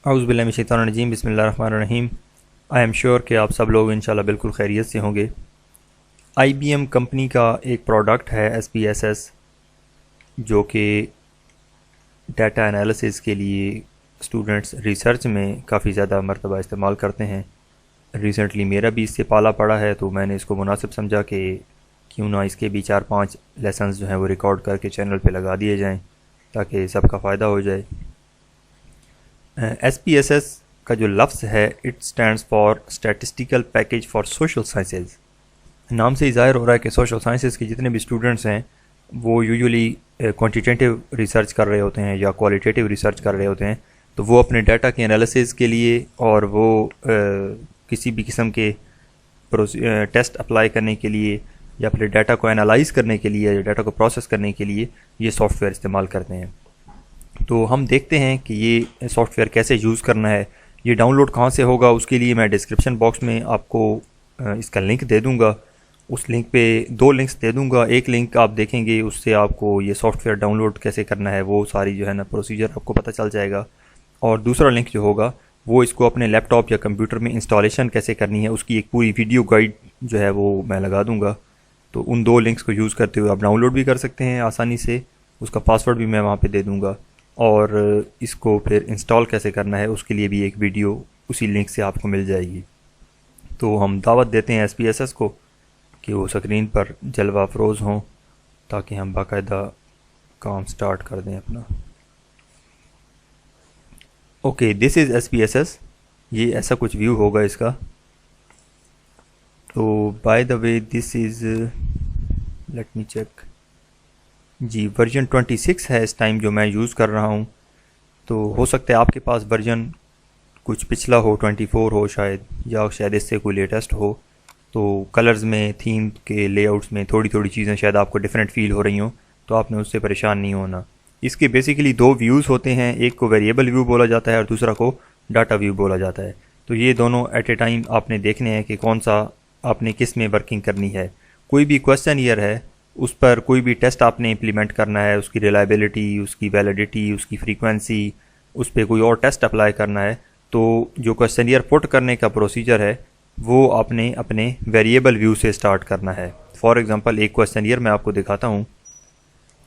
اعوذ باللہ من الشیطان الرجیم، بسم اللہ الرحمن الرحیم۔ آئی ایم شیور کہ آپ سب لوگ انشاءاللہ بالکل خیریت سے ہوں گے۔ آئی بی ایم کمپنی کا ایک پروڈکٹ ہے ایس پی ایس ایس، جو کہ ڈیٹا انالیسس کے لیے اسٹوڈنٹس ریسرچ میں کافی زیادہ مرتبہ استعمال کرتے ہیں۔ ریسنٹلی میرا بھی اس سے پالا پڑا ہے، تو میں نے اس کو مناسب سمجھا کہ کیوں نہ اس کے بھی 4-5 لیسنز جو ہیں وہ ریکارڈ کر کے چینل پہ لگا دیے جائیں تاکہ سب کا فائدہ ہو جائے۔ ایس پی ایس ایس کا جو لفظ ہے it stands for statistical package for social sciences. نام سے ہی ظاہر ہو رہا ہے کہ سوشل سائنسز کے جتنے بھی اسٹوڈنٹس ہیں وہ یوزولی کوانٹیٹیو ریسرچ کر رہے ہوتے ہیں یا کوالٹیٹیو ریسرچ کر رہے ہوتے ہیں، تو وہ اپنے ڈیٹا کے انالیسز کے لیے اور وہ کسی بھی قسم کے ٹیسٹ اپلائی کرنے کے لیے یا اپنے ڈیٹا کو انالائز کرنے کے لیے یا ڈیٹا کو پروسیس کرنے کے لیے یہ سافٹ ویئر استعمال کرتے ہیں۔ تو ہم دیکھتے ہیں کہ یہ سافٹ ویئر کیسے یوز کرنا ہے۔ یہ ڈاؤن لوڈ کہاں سے ہوگا، اس کے لیے میں ڈسکرپشن باکس میں آپ کو اس کا لنک دے دوں گا۔ اس لنک پہ 2 لنکس دے دوں گا، ایک لنک آپ دیکھیں گے اس سے آپ کو یہ سافٹ ویئر ڈاؤن لوڈ کیسے کرنا ہے وہ ساری جو ہے نا پروسیجر آپ کو پتہ چل جائے گا، اور دوسرا لنک جو ہوگا وہ اس کو اپنے لیپ ٹاپ یا کمپیوٹر میں انسٹالیشن کیسے کرنی ہے اس کی ایک پوری ویڈیو گائیڈ جو ہے وہ میں لگا دوں گا۔ تو ان 2 لنکس کو یوز کرتے ہوئے آپ ڈاؤن لوڈ بھی کر سکتے ہیں آسانی سے، اس کا پاسورڈ بھی میں وہاں پہ دے دوں گا، اور اس کو پھر انسٹال کیسے کرنا ہے اس کے لیے بھی ایک ویڈیو اسی لنک سے آپ کو مل جائے گی۔ تو ہم دعوت دیتے ہیں ایس پی ایس ایس کو کہ وہ اسکرین پر جلوہ افروز ہوں تاکہ ہم باقاعدہ کام سٹارٹ کر دیں اپنا۔ Okay, this is S P S S, یہ ایسا کچھ ویو ہوگا اس کا۔ تو by the way this is, let me check, جی ورژن 26 ہے اس ٹائم جو میں یوز کر رہا ہوں۔ تو ہو سکتا ہے آپ کے پاس ورژن کچھ پچھلا ہو، 24 ہو شاید، یا شاید اس سے کوئی لیٹسٹ ہو۔ تو کلرز میں، تھیم کے لے آؤٹس میں تھوڑی چیزیں شاید آپ کو ڈیفرنٹ فیل ہو رہی ہوں، تو آپ نے اس سے پریشان نہیں ہونا۔ اس کے بیسیکلی 2 ویوز ہوتے ہیں، ایک کو ویریبل ویو بولا جاتا ہے اور دوسرا کو ڈاٹا ویو بولا جاتا ہے۔ تو یہ دونوں ایٹ اے ٹائم آپ نے دیکھنے ہیں کہ کون سا آپ نے کس میں ورکنگ کرنی ہے۔ کوئی بھی کویسچن ایئر ہے، اس پر کوئی بھی ٹیسٹ آپ نے امپلیمنٹ کرنا ہے، اس کی ریلائبلٹی، اس کی ویلیڈیٹی، اس کی فریکوینسی، اس پہ کوئی اور ٹیسٹ اپلائی کرنا ہے، تو جو کویسچن ایئر پٹ کرنے کا پروسیجر ہے وہ آپ نے اپنے ویریبل ویو سے سٹارٹ کرنا ہے۔ فار ایگزامپل ایک کویسچن ایئر میں آپ کو دکھاتا ہوں۔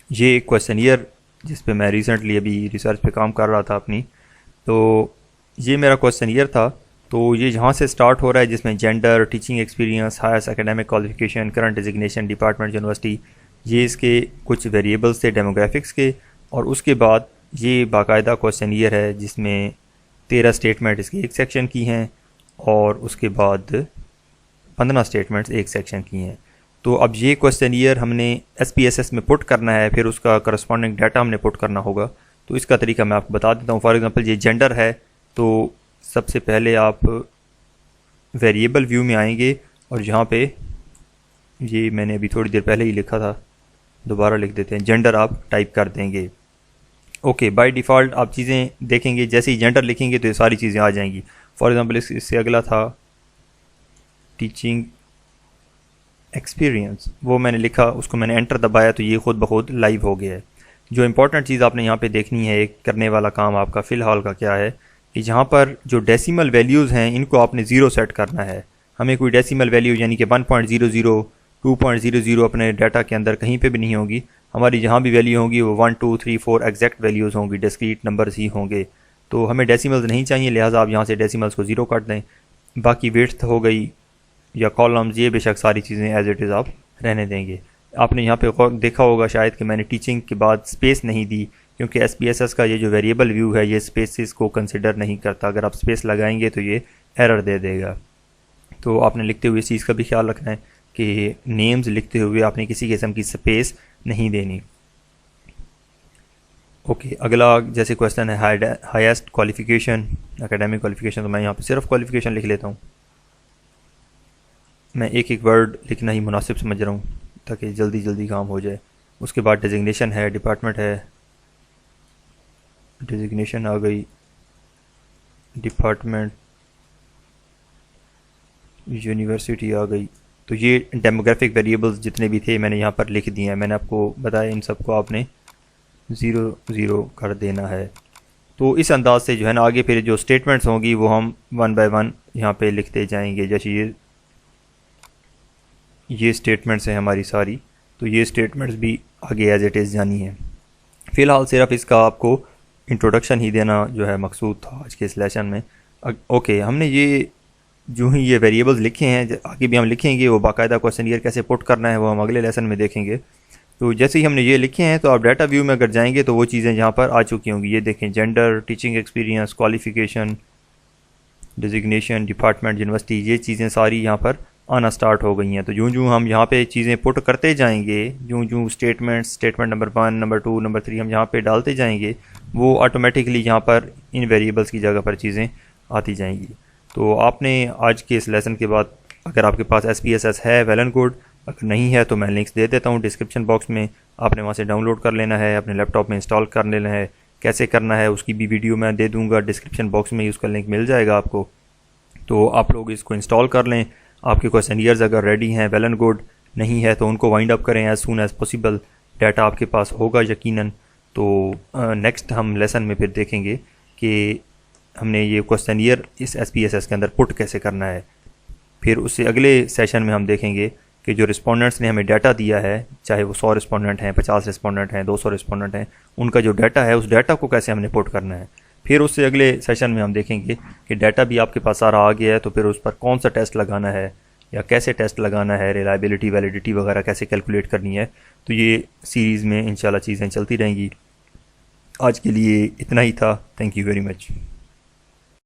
یہ ایک کویسچن ایئر جس پہ میں ریسنٹلی ابھی ریسرچ پہ کام کر رہا تھا اپنی، تو یہ میرا کویسچن ایئر تھا۔ تو یہ یہاں سے سٹارٹ ہو رہا ہے جس میں gender, teaching experience, highest academic qualification, current designation, department, university, یہ اس کے کچھ ویریبلس تھے ڈیموگرافکس کے، اور اس کے بعد یہ باقاعدہ کویسچن ایئر ہے جس میں 13 اسٹیٹمنٹ اس کی ایک سیکشن کی ہیں، اور اس کے بعد 15 اسٹیٹمنٹس ایک سیکشن کی ہیں۔ تو اب یہ کویسچن ایئر ہم نے ایس پی ایس ایس میں پٹ کرنا ہے، پھر اس کا کرسپونڈنگ ڈیٹا ہم نے پٹ کرنا ہوگا۔ تو اس کا طریقہ میں آپ کو بتا دیتا ہوں۔ فار ایگزامپل یہ جینڈر ہے، تو سب سے پہلے آپ ویریبل ویو میں آئیں گے، اور یہاں پہ یہ میں نے ابھی تھوڑی دیر پہلے ہی لکھا تھا، دوبارہ لکھ دیتے ہیں، جینڈر آپ ٹائپ کر دیں گے۔ اوکے، بائی ڈیفالٹ آپ چیزیں دیکھیں گے، جیسے ہی جینڈر لکھیں گے تو یہ ساری چیزیں آ جائیں گی۔ فار ایگزامپل اس سے اگلا تھا ٹیچنگ ایکسپیرینس، وہ میں نے لکھا، اس کو میں نے انٹر دبایا تو یہ خود بخود لائیو ہو گیا ہے۔ جو امپورٹنٹ چیز آپ نے یہاں پہ دیکھنی ہے، ایک کرنے والا کام آپ کا فی الحال کا کیا ہے کہ جہاں پر جو ڈیسیمل ویلیوز ہیں ان کو آپ نے 0 سیٹ کرنا ہے۔ ہمیں کوئی ڈیسیمل ویلیو یعنی کہ 1.00، 2.00 اپنے ڈیٹا کے اندر کہیں پہ بھی نہیں ہوگی۔ ہماری جہاں بھی ویلیو ہوگی وہ 1 2 3 4 ایگزیکٹ ویلیوز ہوں گی، ڈسکریٹ نمبرز ہی ہوں گے۔ تو ہمیں ڈیسیملز نہیں چاہیے، لہٰذا آپ یہاں سے ڈیسیملز کو 0 کر دیں۔ باقی ویڈتھ ہو گئی یا کالمز، یہ بے شک ساری چیزیں ایز اٹ از آپ رہنے دیں گے۔ آپ نے یہاں پہ دیکھا ہوگا شاید کہ میں نے ٹیچنگ کے بعد اسپیس نہیں دی، کیونکہ ایس پی ایس ایس کا یہ جو ویریبل ویو ہے یہ اسپیسز کو کنسیڈر نہیں کرتا۔ اگر آپ اسپیس لگائیں گے تو یہ ایرر دے دے گا۔ تو آپ نے لکھتے ہوئے اس چیز کا بھی خیال رکھنا ہے کہ نیمز لکھتے ہوئے آپ نے کسی قسم کی اسپیس نہیں دینی۔ اوکے، اگلا جیسے کویسچن ہے ہائیسٹ کوالیفیکیشن، اکیڈیمک کوالیفیکیشن، تو میں یہاں پہ صرف کوالیفیکیشن لکھ لیتا ہوں۔ میں ایک ورڈ لکھنا ہی مناسب سمجھ رہا ہوں تاکہ جلدی کام ہو جائے۔ اس کے بعد ڈیزگنیشن ہے، ڈپارٹمنٹ ہے، ڈیزگنیشن آ گئی، ڈپارٹمنٹ، یونیورسٹی آ گئی۔ تو یہ ڈیموگرافک ویریبلز جتنے بھی تھے میں نے یہاں پر لکھ دیے ہیں۔ میں نے آپ کو بتایا ان سب کو آپ نے 0 0 کر دینا ہے۔ تو اس انداز سے جو ہے نا آگے پھر جو اسٹیٹمنٹس ہوں گی وہ ہم ون بائی ون یہاں پہ لکھتے جائیں گے. جیسے یہ اسٹیٹمنٹس ہیں ہماری ساری, تو یہ اسٹیٹمنٹس بھی آگے ایز اٹ از جانی ہیں. فی الحال صرف اس کا آپ کو انٹروڈکشن ہی دینا جو ہے مقصود تھا آج کے اس لیسن میں. اوکے, ہم نے یہ جو ہی یہ ویریبلز لکھے ہیں, آگے بھی ہم لکھیں گے, وہ باقاعدہ کویسچنئر کیسے پٹ کرنا ہے وہ ہم اگلے لیسن میں دیکھیں گے. تو جیسے ہی ہم نے یہ لکھے ہیں تو آپ ڈیٹا ویو میں اگر جائیں گے تو وہ چیزیں یہاں پر آ چکی ہوں گی. یہ دیکھیں, gender, teaching experience, qualification, designation, department, university, یہ چیزیں ساری یہاں پر آنا سٹارٹ ہو گئی ہیں. تو جو ہم یہاں پہ چیزیں پٹ کرتے جائیں گے, جو اسٹیٹمنٹ نمبر 1, نمبر 2, نمبر 3 ہم یہاں پہ ڈالتے جائیں گے, وہ آٹومیٹکلی یہاں پر ان ویریبلس کی جگہ پر چیزیں آتی جائیں گی. تو آپ نے آج کے اس لیسن کے بعد اگر آپ کے پاس SPSS ہے ویل اینڈ گڈ, اگر نہیں ہے تو میں لنکس دے دیتا ہوں ڈسکرپشن باکس میں, آپ نے وہاں سے ڈاؤن لوڈ کر لینا ہے, اپنے لیپ ٹاپ میں انسٹال کر لینا ہے. کیسے کرنا ہے اس کی بھی ویڈیو میں دے دوں گا ڈسکرپشن باکس میں, اس کا لنک مل جائے گا آپ کو. تو آپ لوگ اس کو انسٹال کر لیں. آپ کے کویسچنئرز اگر ریڈی ہیں ویل اینڈ گڈ, نہیں ہے تو ان کو وائنڈ اپ کریں as soon as possible. Data آپ کے پاس ہوگا یقیناً. تو نیکسٹ ہم لیسن میں پھر دیکھیں گے کہ ہم نے یہ کویسچنئر اس SPSS کے اندر پٹ کیسے کرنا ہے. پھر اس سے اگلے سیشن میں ہم دیکھیں گے کہ جو رسپونڈنٹس نے ہمیں ڈیٹا دیا ہے, چاہے وہ 100 رسپونڈنٹ ہیں, 50 رسپونڈنٹ ہیں, 200 رسپونڈنٹ ہیں, ان کا جو ڈیٹا ہے اس ڈیٹا کو کیسے ہم نے پٹ کرنا ہے. پھر اس سے اگلے سیشن میں ہم دیکھیں گے کہ ڈیٹا بھی آپ کے پاس سارا آ گیا ہے, تو پھر اس پر کون سا ٹیسٹ لگانا ہے یا کیسے ٹیسٹ لگانا ہے, ریلائبلٹی, ویلیڈیٹی وغیرہ کیسے کیلکولیٹ کرنی ہے. تو یہ سیریز میں انشاءاللہ چیزیں چلتی رہیں گی. آج کے لیے اتنا ہی تھا. Thank you very much.